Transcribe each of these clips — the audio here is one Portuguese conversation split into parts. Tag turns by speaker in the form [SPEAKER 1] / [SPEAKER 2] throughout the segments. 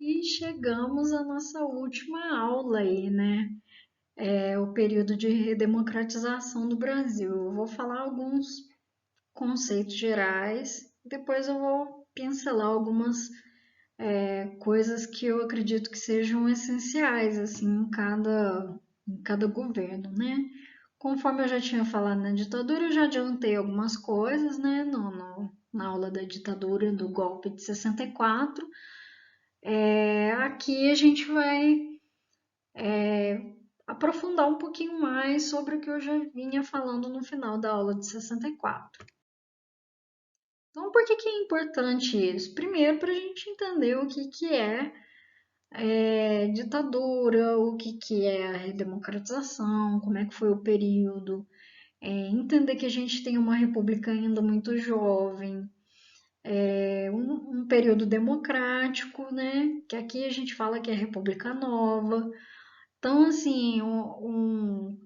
[SPEAKER 1] E chegamos à nossa última aula aí, né? É o período de redemocratização do Brasil. Eu vou falar alguns conceitos gerais, depois eu vou pincelar algumas coisas que eu acredito que sejam essenciais assim em cada governo, né? Conforme eu já tinha falado na ditadura, eu já adiantei algumas coisas, né? Na aula da ditadura do golpe de 64. Aqui a gente vai aprofundar um pouquinho mais sobre o que eu já vinha falando no final da aula de 64. Então, por que é importante isso? Primeiro, para a gente entender o que é ditadura, o que é a redemocratização, como é que foi o período, entender que a gente tem uma república ainda muito jovem, um período democrático, né? Que aqui a gente fala que é república nova. Então, assim, o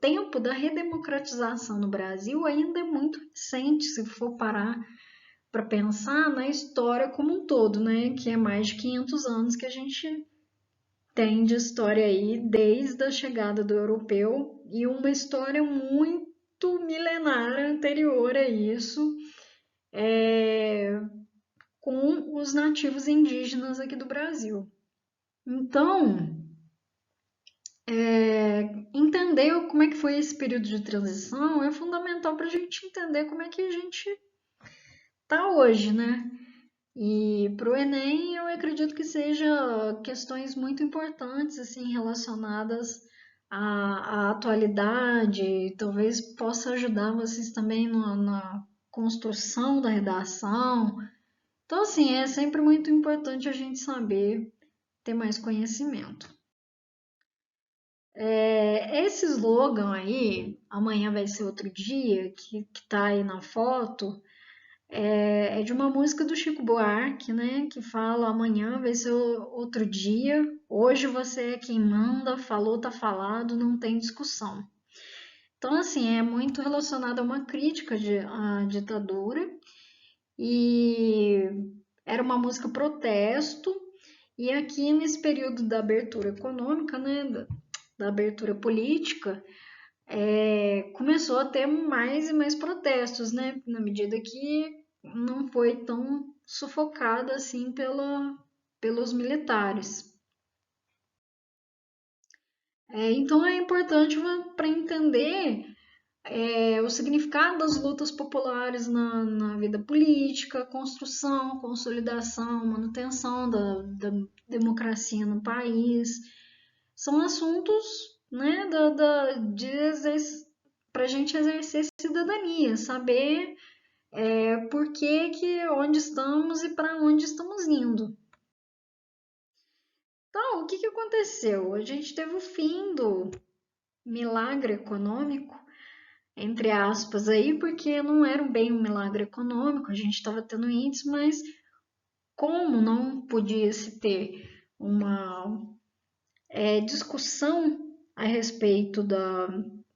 [SPEAKER 1] tempo da redemocratização no Brasil ainda é muito recente, se for parar para pensar na história como um todo, né? Que é mais de 500 anos que a gente tem de história aí, desde a chegada do europeu, e uma história muito milenar anterior a isso, com os nativos indígenas aqui do Brasil. Então, entender como é que foi esse período de transição é fundamental para a gente entender como é que a gente está hoje, né? E para o Enem, eu acredito que seja questões muito importantes, assim, relacionadas à atualidade, talvez possa ajudar vocês também na construção da redação. Então, assim, é sempre muito importante a gente saber ter mais conhecimento. Esse slogan aí, amanhã vai ser outro dia, que tá aí na foto, é de uma música do Chico Buarque, né? Que fala amanhã vai ser outro dia, hoje você é quem manda, falou, tá falado, não tem discussão. Então, assim, é muito relacionado a uma crítica à ditadura e era uma música protesto. E aqui nesse período da abertura econômica, né, da abertura política, começou a ter mais e mais protestos, né? Na medida que não foi tão sufocada assim pelos militares. Então é importante para entender o significado das lutas populares na vida política, construção, consolidação, manutenção da democracia no país. São assuntos, né, para a gente exercer cidadania, saber por que, onde estamos e para onde estamos indo. Então, o que aconteceu? A gente teve o fim do milagre econômico, entre aspas, aí, porque não era bem um milagre econômico, a gente estava tendo índice, mas como não podia se ter uma discussão a respeito da.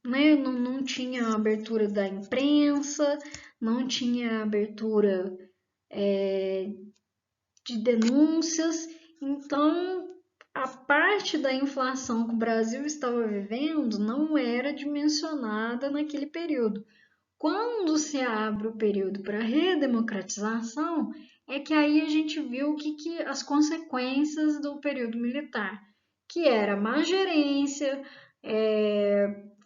[SPEAKER 1] Né, não tinha abertura da imprensa, não tinha abertura de denúncias, então a parte da inflação que o Brasil estava vivendo não era dimensionada naquele período. Quando se abre o período para redemocratização, é que aí a gente viu que as consequências do período militar, que era má gerência,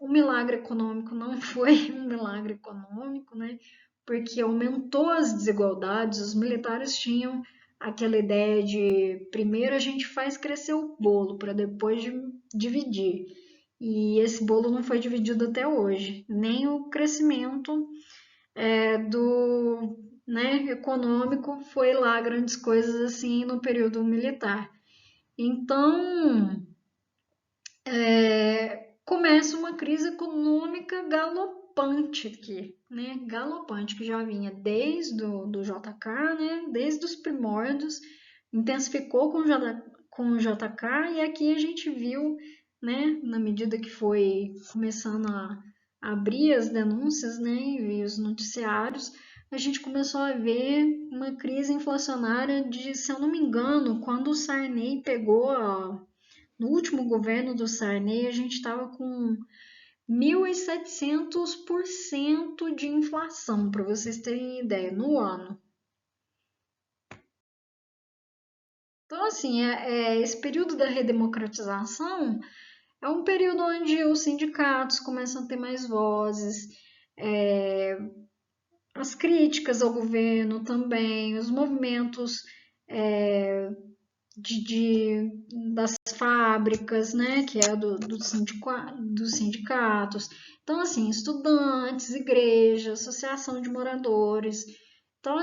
[SPEAKER 1] o milagre econômico não foi um milagre econômico, né? Porque aumentou as desigualdades, os militares tinham aquela ideia de primeiro a gente faz crescer o bolo para depois dividir. E esse bolo não foi dividido até hoje, nem o crescimento do econômico foi lá grandes coisas assim no período militar. Então começa uma crise econômica galopante aqui, né? Galopante que já vinha desde do JK, né? Desde os primórdios, intensificou com o JK e aqui a gente viu, né? Na medida que foi começando a abrir as denúncias, né? E os noticiários, a gente começou a ver uma crise inflacionária de, se eu não me engano, quando o Sarney no último governo do Sarney, a gente estava com 1.700% de inflação, para vocês terem ideia, no ano. Então, assim, esse período da redemocratização é um período onde os sindicatos começam a ter mais vozes, é, as críticas ao governo também, os movimentos é, das fábricas, né, que é dos sindicatos. Então, assim, estudantes, igreja, associação de moradores. Então,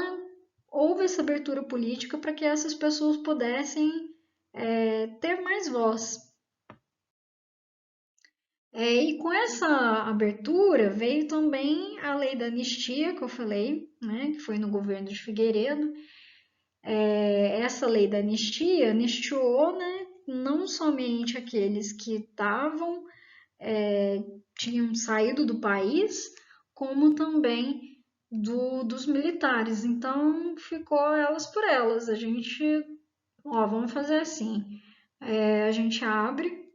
[SPEAKER 1] houve essa abertura política para que essas pessoas pudessem ter mais voz. E com essa abertura veio também a lei da anistia, que eu falei, né, que foi no governo de Figueiredo. Essa lei da anistia anistiou, né, não somente aqueles que tinham saído do país, como também dos militares. Então ficou elas por elas. A gente, vamos fazer assim: a gente abre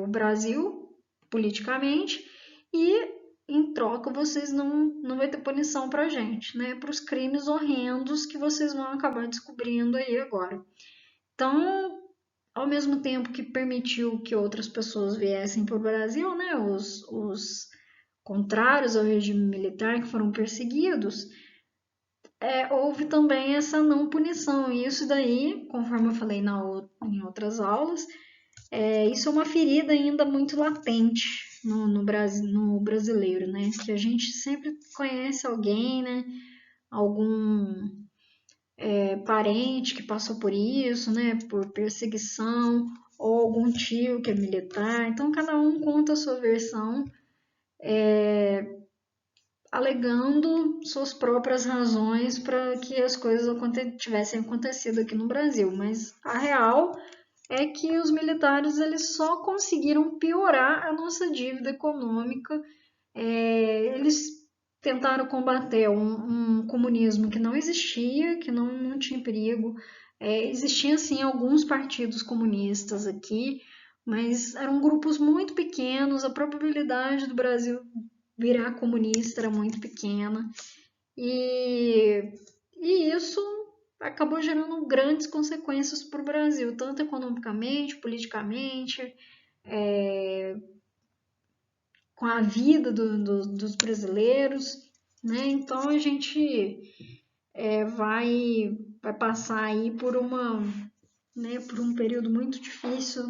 [SPEAKER 1] o Brasil politicamente e em troca vocês não vai ter punição pra gente, né? Para os crimes horrendos que vocês vão acabar descobrindo aí agora. Então, ao mesmo tempo que permitiu que outras pessoas viessem para o Brasil, né? Os contrários ao regime militar que foram perseguidos, houve também essa não punição. E isso daí, conforme eu falei em outras aulas, isso é uma ferida ainda muito latente no Brasil, no brasileiro, né? Que a gente sempre conhece alguém, né? Algum parente que passou por isso, né? Por perseguição, ou algum tio que é militar. Então, cada um conta a sua versão, alegando suas próprias razões para que as coisas tivessem acontecido aqui no Brasil. Mas a real é que os militares eles só conseguiram piorar a nossa dívida econômica. Eles tentaram combater um comunismo que não existia, que não tinha perigo. Existiam sim alguns partidos comunistas aqui, mas eram grupos muito pequenos, a probabilidade do Brasil virar comunista era muito pequena. E isso acabou gerando grandes consequências para o Brasil, tanto economicamente, politicamente, com a vida dos brasileiros, né? Então a gente vai passar aí por um período muito difícil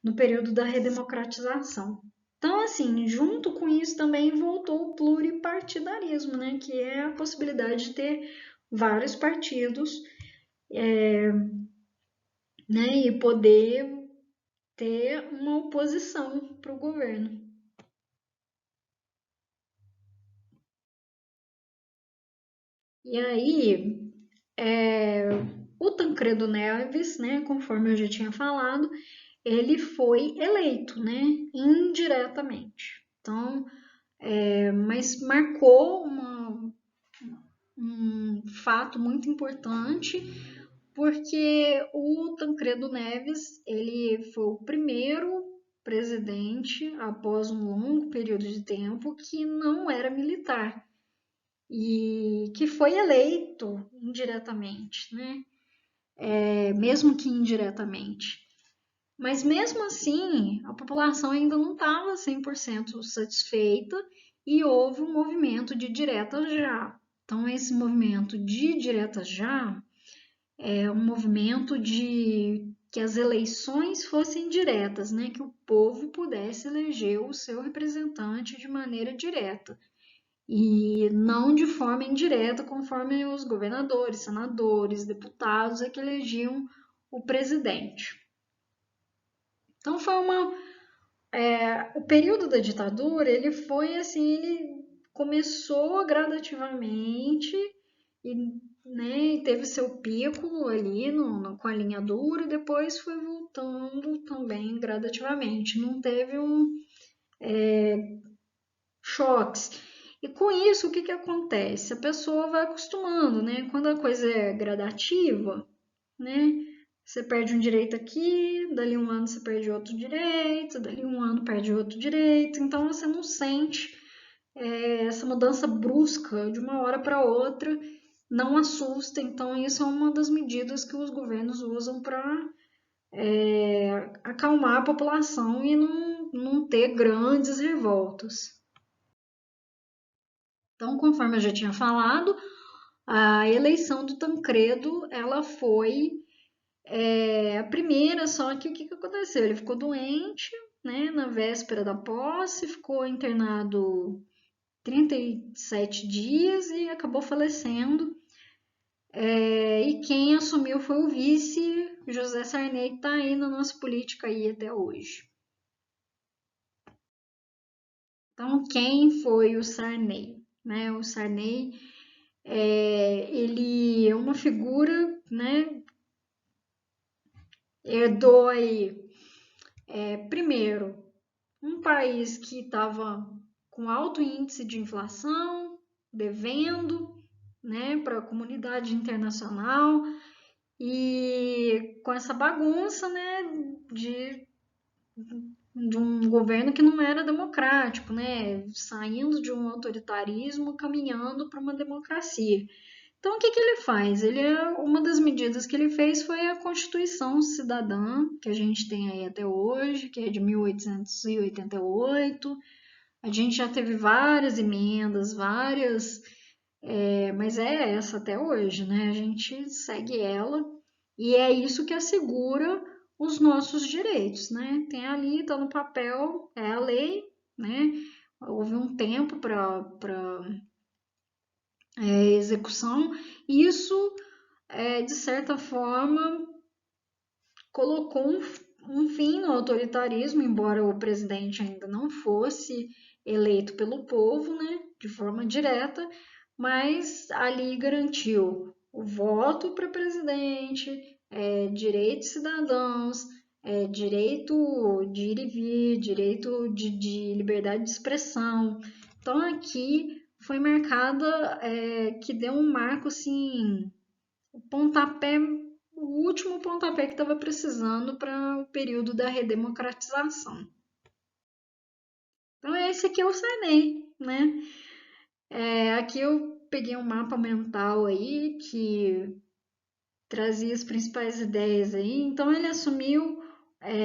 [SPEAKER 1] no período da redemocratização. Então, assim, junto com isso também voltou o pluripartidarismo, né? Que é a possibilidade de ter vários partidos, né? E poder ter uma oposição para o governo. E aí, o Tancredo Neves, né, conforme eu já tinha falado, ele foi eleito, né, indiretamente. Então, mas marcou um fato muito importante, porque o Tancredo Neves, ele foi o primeiro presidente, após um longo período de tempo, que não era militar e que foi eleito indiretamente, né? Mesmo que indiretamente. Mas mesmo assim, a população ainda não estava 100% satisfeita e houve um movimento de direta já. Então, esse movimento de direta já é um movimento de que as eleições fossem diretas, né? Que o povo pudesse eleger o seu representante de maneira direta e não de forma indireta, conforme os governadores, senadores, deputados é que elegiam o presidente. Então foi o período da ditadura, ele foi assim, ele começou gradativamente e, né, teve seu pico ali com a linha dura e depois foi voltando também gradativamente. Não teve choques. E com isso, o que que acontece? A pessoa vai acostumando, né? Quando a coisa é gradativa, né? Você perde um direito aqui, dali um ano você perde outro direito, dali um ano perde outro direito, então você não sente essa mudança brusca de uma hora para outra, não assusta. Então, isso é uma das medidas que os governos usam para acalmar a população e não ter grandes revoltas. Então, conforme eu já tinha falado, a eleição do Tancredo ela foi a primeira, só que o que aconteceu? Ele ficou doente, né, na véspera da posse, ficou internado 37 dias e acabou falecendo. E quem assumiu foi o vice José Sarney, que está aí na nossa política aí até hoje. Então, quem foi o Sarney? Né? O Sarney, ele é uma figura, né? Herdou aí, primeiro, um país que estava com alto índice de inflação, devendo, né, para a comunidade internacional e com essa bagunça, né, de um governo que não era democrático, né, saindo de um autoritarismo, caminhando para uma democracia. Então, o que que ele faz? Uma das medidas que ele fez foi a Constituição Cidadã, que a gente tem aí até hoje, que é de 1888. A gente já teve várias emendas, mas é essa até hoje, né? A gente segue ela e é isso que assegura os nossos direitos, né? Tem ali, tá no papel, é a lei, né? Houve um tempo para execução, e isso, de certa forma, colocou um fim no autoritarismo, embora o presidente ainda não fosse eleito pelo povo, né, de forma direta, mas ali garantiu o voto para presidente, direitos cidadãos, direito de ir e vir, direito de liberdade de expressão. Então aqui foi marcada, que deu um marco assim, o pontapé, o último pontapé que estava precisando para o período da redemocratização. Então esse aqui é o Sarney, né? Aqui eu peguei um mapa mental aí que trazia as principais ideias aí. Então ele assumiu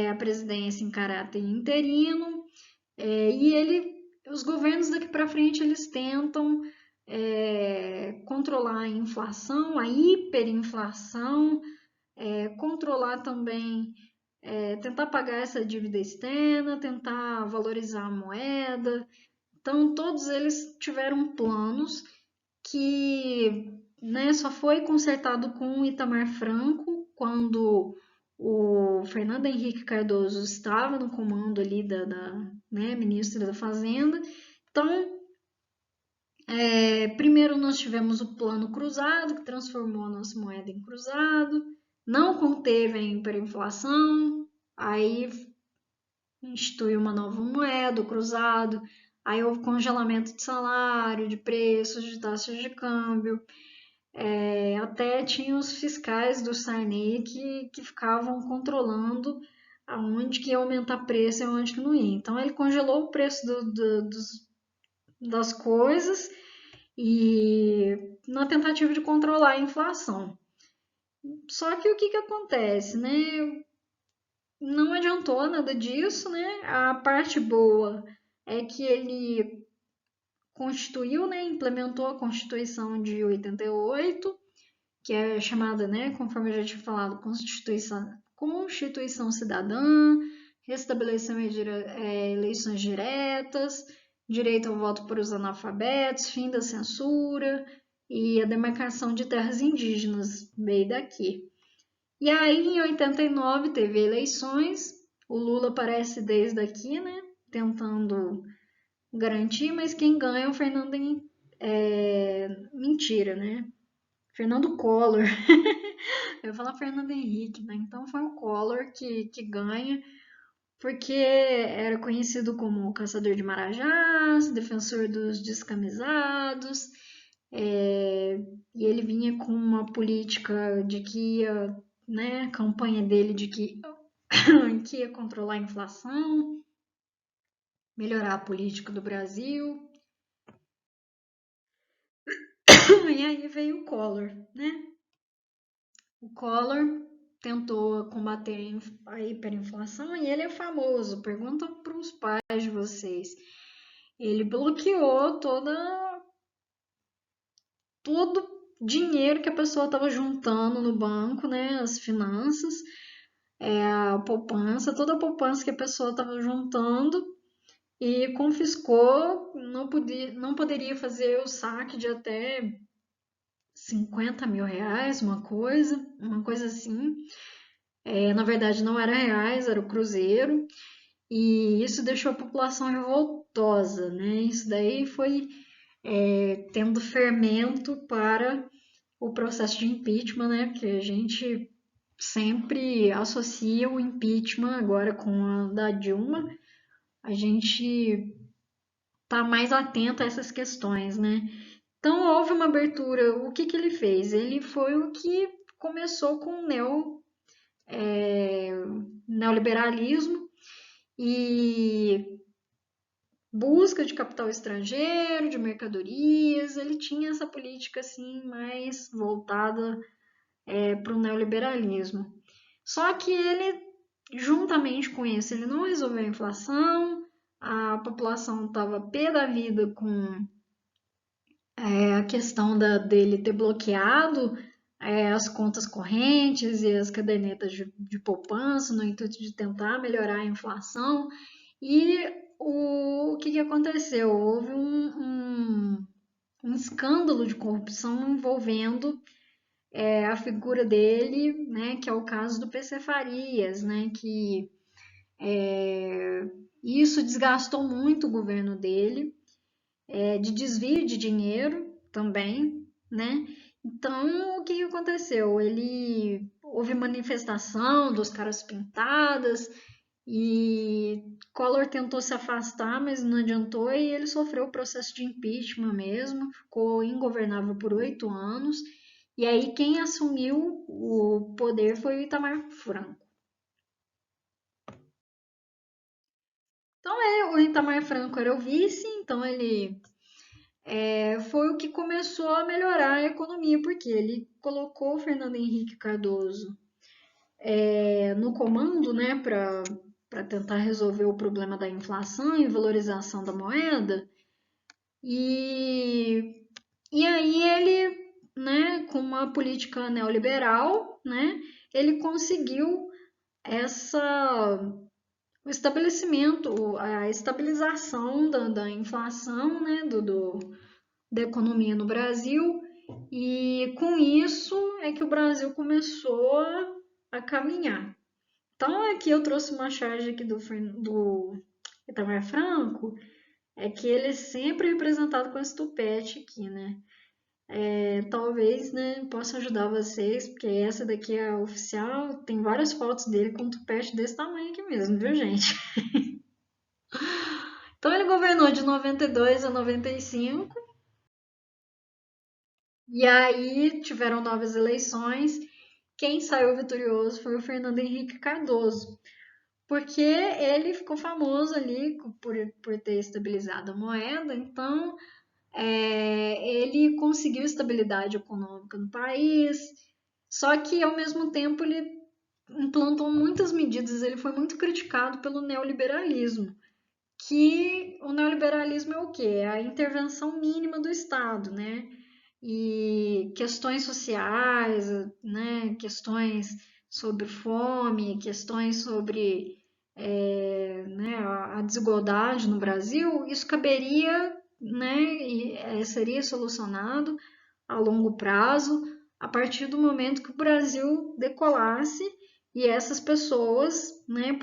[SPEAKER 1] a presidência em caráter interino, os governos daqui para frente eles tentam controlar a inflação, a hiperinflação, controlar também, tentar pagar essa dívida externa, tentar valorizar a moeda. Então, todos eles tiveram planos que, né, só foi consertado com o Itamar Franco, quando o Fernando Henrique Cardoso estava no comando ali né, ministro da Fazenda. Então, primeiro nós tivemos o plano cruzado, que transformou a nossa moeda em cruzado, não conteve a hiperinflação, aí instituiu uma nova moeda, o cruzado, aí houve congelamento de salário, de preços, de taxas de câmbio, até tinha os fiscais do Sarney que ficavam controlando aonde que ia aumentar preço e aonde que não ia. Então ele congelou o preço das coisas e na tentativa de controlar a inflação. Só que o que que acontece, né? Não adiantou nada disso, né? A parte boa é que ele constituiu, né, implementou a Constituição de 88, que é chamada, né, conforme eu já tinha falado, Constituição Cidadã, restabeleceu eleições diretas, direito ao voto para os analfabetos, fim da censura e a demarcação de terras indígenas veio daqui. E aí, em 89, teve eleições, o Lula aparece desde aqui, né, tentando garantir, mas quem ganha é o Fernando Henrique. Mentira, né? Fernando Collor. Eu ia falar Fernando Henrique, né? Então foi o Collor que ganha. porque era conhecido como o caçador de marajás, defensor dos descamisados, é, e ele vinha com uma política de que ia, né, campanha dele de que, que ia controlar a inflação, melhorar a política do Brasil. E aí veio o Collor, né? O Collor tentou combater a hiperinflação e ele é famoso. Pergunta para os pais de vocês. Ele bloqueou todo dinheiro que a pessoa estava juntando no banco, né? As finanças, a poupança, toda a poupança que a pessoa estava juntando e confiscou. Não poderia fazer o saque de até 50 mil reais, uma coisa assim. Na verdade, não era reais, era o cruzeiro. E isso deixou a população revoltosa, né? Isso daí foi tendo fermento para o processo de impeachment, né? Que a gente sempre associa o impeachment agora com a da Dilma. A gente está mais atento a essas questões, né? Então houve uma abertura. O que ele fez? Ele foi o que começou com o neoliberalismo e busca de capital estrangeiro, de mercadorias. Ele tinha essa política assim mais voltada para o neoliberalismo. Só que ele, juntamente com isso, ele não resolveu a inflação, a população estava pé da vida com a questão dele ter bloqueado as contas correntes e as cadernetas de poupança no intuito de tentar melhorar a inflação. E o que aconteceu? Houve um escândalo de corrupção envolvendo a figura dele, né, que é o caso do PC Farias, né, que isso desgastou muito o governo dele, de desvio de dinheiro também, né? Então, o que aconteceu? Houve manifestação dos caras pintadas e Collor tentou se afastar, mas não adiantou e ele sofreu o processo de impeachment mesmo, ficou ingovernável por 8 anos. E aí quem assumiu o poder foi o Itamar Franco. Então, o Itamar Franco era o vice, então ele foi o que começou a melhorar a economia, porque ele colocou o Fernando Henrique Cardoso no comando, né, para tentar resolver o problema da inflação e valorização da moeda. E, e aí ele, né, com uma política neoliberal, né, ele conseguiu essa o estabelecimento, a estabilização da inflação, né, da economia no Brasil, e com isso é que o Brasil começou a caminhar. Então, aqui eu trouxe uma charge aqui do Itamar Franco, é que ele é sempre representado com esse tupete aqui, né? Talvez, né, possa ajudar vocês, porque essa daqui é a oficial, tem várias fotos dele com um tupete desse tamanho aqui mesmo, viu, gente? Então, ele governou de 92 a 95, e aí tiveram novas eleições. Quem saiu vitorioso foi o Fernando Henrique Cardoso, porque ele ficou famoso ali por ter estabilizado a moeda, então ele conseguiu estabilidade econômica no país, só que ao mesmo tempo ele implantou muitas medidas, ele foi muito criticado pelo neoliberalismo, que o neoliberalismo é o quê? É a intervenção mínima do Estado, né? E questões sociais, né? Questões sobre fome, questões sobre né, a desigualdade no Brasil, isso caberia, né, e seria solucionado a longo prazo a partir do momento que o Brasil decolasse e essas pessoas, né,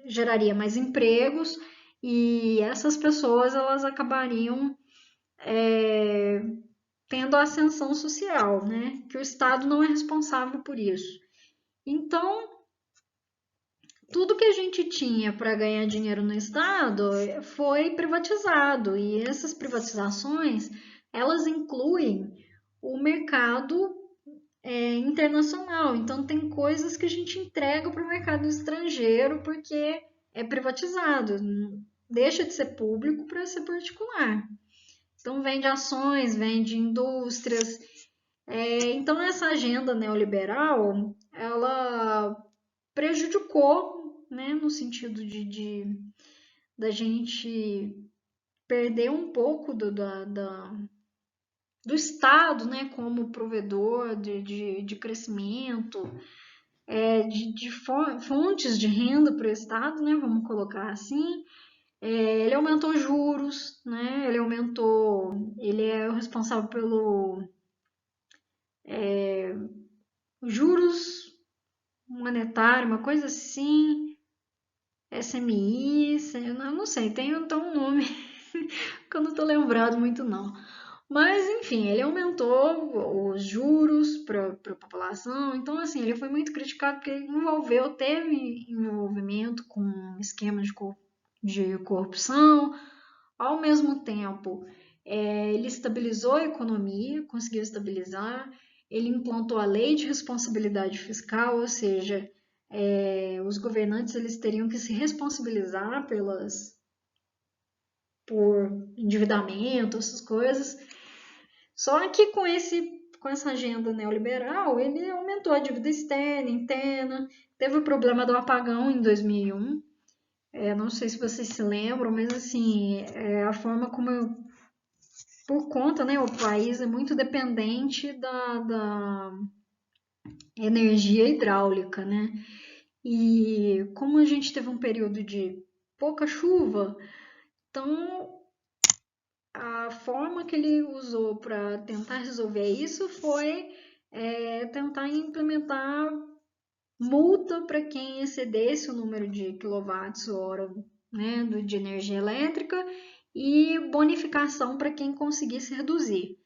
[SPEAKER 1] geraria mais empregos e essas pessoas elas acabariam tendo a ascensão social, né? Que o Estado não é responsável por isso. Então, tudo que a gente tinha para ganhar dinheiro no Estado foi privatizado, e essas privatizações, elas incluem o mercado internacional. Então, tem coisas que a gente entrega para o mercado estrangeiro porque é privatizado, deixa de ser público para ser particular. Então, vende ações, vende indústrias. Então, essa agenda neoliberal, ela prejudicou, né, no sentido de da gente perder um pouco do Estado, né, como provedor de crescimento, de fontes de renda para o Estado, né, vamos colocar assim. Ele aumentou juros, né, ele é o responsável pelo juros monetário, uma coisa assim, SMI, eu não sei, tem então um nome que eu não estou lembrado muito não. Mas, enfim, ele aumentou os juros para a população. Então, assim, ele foi muito criticado porque teve envolvimento com esquemas de corrupção. Ao mesmo tempo, ele estabilizou a economia, conseguiu estabilizar. Ele implantou a lei de responsabilidade fiscal, ou seja, os governantes eles teriam que se responsabilizar por endividamento, essas coisas. Só que com essa agenda neoliberal, ele aumentou a dívida externa, interna, teve o problema do apagão em 2001. Não sei se vocês se lembram, mas assim, a forma como por conta, né, o país é muito dependente da energia hidráulica, né? E como a gente teve um período de pouca chuva, então a forma que ele usou para tentar resolver isso foi tentar implementar multa para quem excedesse o número de quilowatts-hora, né, de energia elétrica e bonificação para quem conseguisse reduzir.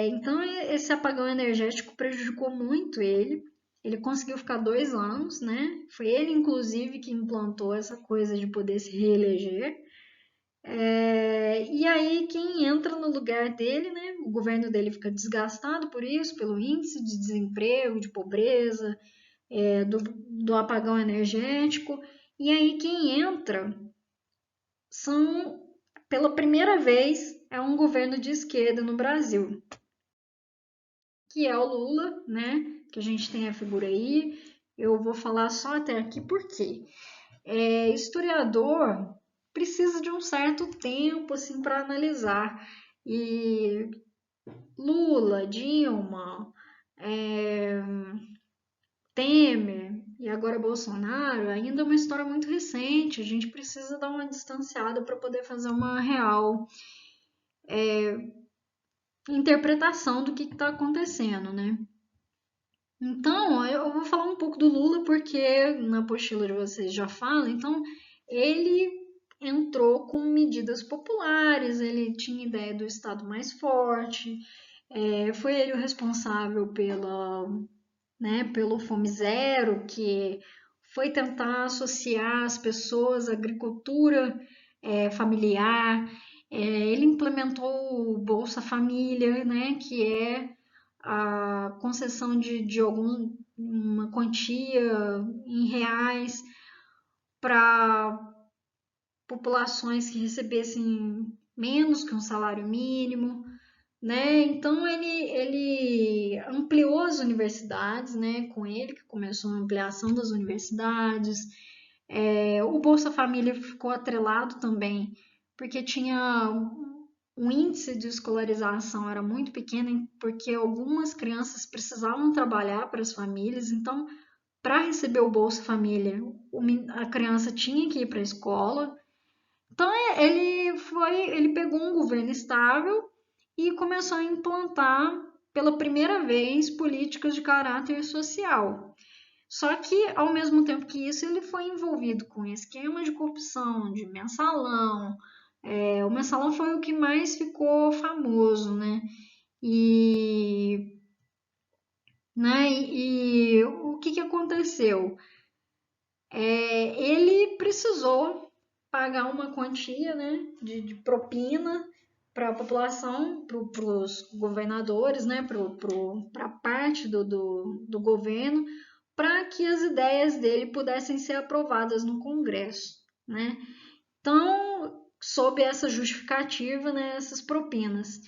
[SPEAKER 1] Então, esse apagão energético prejudicou muito ele. Ele conseguiu ficar 2 anos, né? Foi ele, inclusive, que implantou essa coisa de poder se reeleger. E aí, quem entra no lugar dele, né? O governo dele fica desgastado por isso, pelo índice de desemprego, de pobreza, do apagão energético. E aí, quem entra pela primeira vez, é um governo de esquerda no Brasil, que é o Lula, né? Que a gente tem a figura aí. Eu vou falar só até aqui porque historiador precisa de um certo tempo assim para analisar. E Lula, Dilma, Temer e agora Bolsonaro ainda é uma história muito recente. A gente precisa dar uma distanciada para poder fazer uma real interpretação do que está acontecendo, né? Então, eu vou falar um pouco do Lula porque na apostila de vocês já fala. Então, ele entrou com medidas populares, ele tinha ideia do Estado mais forte, foi ele o responsável pelo Fome Zero, que foi tentar associar as pessoas à agricultura familiar. Ele implementou o Bolsa Família, né, que é a concessão de uma quantia em reais para populações que recebessem menos que um salário mínimo, né? Então ele ampliou as universidades, né? Com ele que começou a ampliação das universidades. O Bolsa Família ficou atrelado também, porque tinha o índice de escolarização era muito pequeno, porque algumas crianças precisavam trabalhar para as famílias, então para receber o Bolsa Família, a criança tinha que ir para a escola. Então ele pegou um governo estável e começou a implantar pela primeira vez políticas de caráter social. Só que, ao mesmo tempo que isso, ele foi envolvido com esquemas de corrupção, de mensalão. O mensalão foi o que mais ficou famoso, né? E, né, e o que aconteceu? ele precisou pagar uma quantia, né, de propina para a população, para os governadores, né, para a parte do governo, para que as ideias dele pudessem ser aprovadas no Congresso, né? Então, sob essa justificativa, né, essas propinas.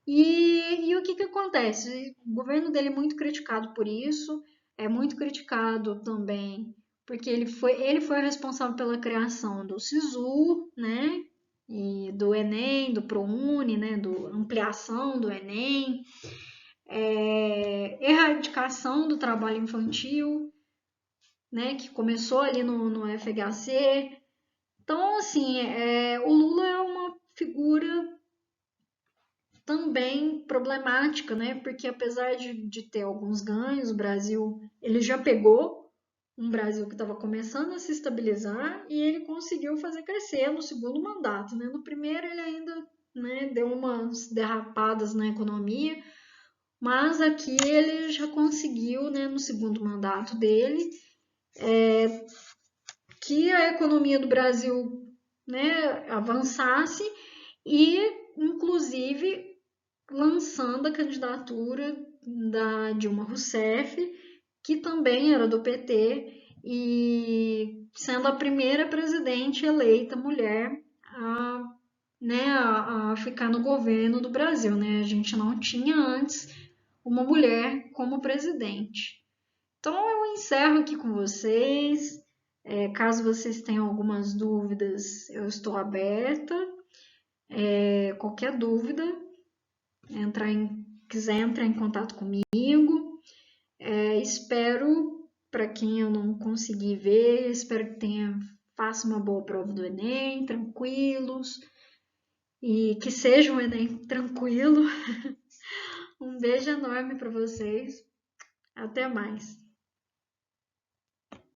[SPEAKER 1] E o que, que acontece? O governo dele é muito criticado por isso, é muito criticado também porque ele foi responsável pela criação do SISU, né? E do Enem, do ProUni, né? Do ampliação do Enem, erradicação do trabalho infantil, né? Que começou ali no FHC. Então, assim, o Lula é uma figura também problemática, né? Porque apesar de ter alguns ganhos, o Brasil ele já pegou um Brasil que estava começando a se estabilizar e ele conseguiu fazer crescer no segundo mandato, né? No primeiro ele ainda, né, deu umas derrapadas na economia, mas aqui ele já conseguiu, né, no segundo mandato dele, que a economia do Brasil, né, avançasse e, inclusive, lançando a candidatura da Dilma Rousseff, que também era do PT, e sendo a primeira presidente eleita mulher a, né, a ficar no governo do Brasil. Né? A gente não tinha antes uma mulher como presidente. Então eu encerro aqui com vocês. Caso vocês tenham algumas dúvidas, eu estou aberta. Qualquer dúvida, quiser entrar em contato comigo. Espero, para quem eu não consegui ver, espero que faça uma boa prova do Enem, tranquilos, e que seja um Enem tranquilo. Um beijo enorme para vocês. Até mais.